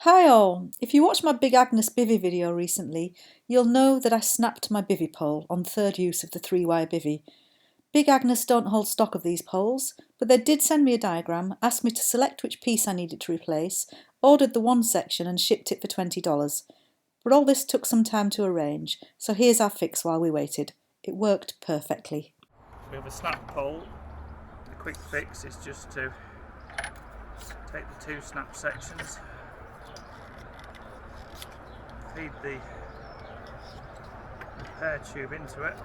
Hi all! If you watched my Big Agnes Bivvy video recently, you'll know that I snapped my bivvy pole on third use of the 3-wire bivvy. Big Agnes don't hold stock of these poles, but they did send me a diagram, asked me to select which piece I needed to replace, ordered the one section and shipped it for $20. But all this took some time to arrange, so here's our fix while we waited. It worked perfectly. We have a snap pole. The quick fix is just to take the two snap sections, feed the repair tube into it,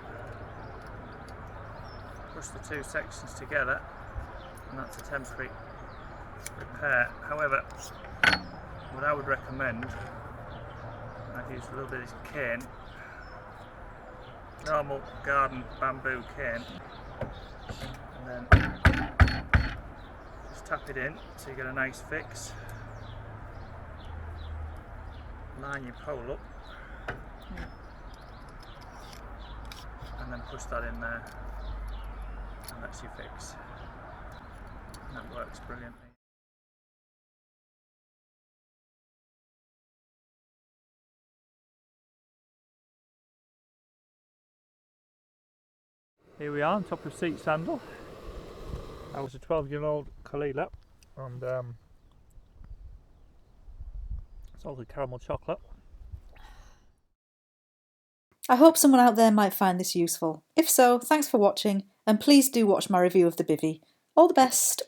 push the two sections together, and that's a temporary repair. However, what I would recommend, I've used a little bit of this cane, normal garden bamboo cane, and then just tap it in so you get a nice fix. Line your pole up and then push that in there, and that's your fix. And that works brilliantly. Here we are on top of seat sandal. I was a 12-year-old Kalila, and salted caramel chocolate. I hope someone out there might find this useful. If so, thanks for watching, and please do watch my review of the bivvy. All the best!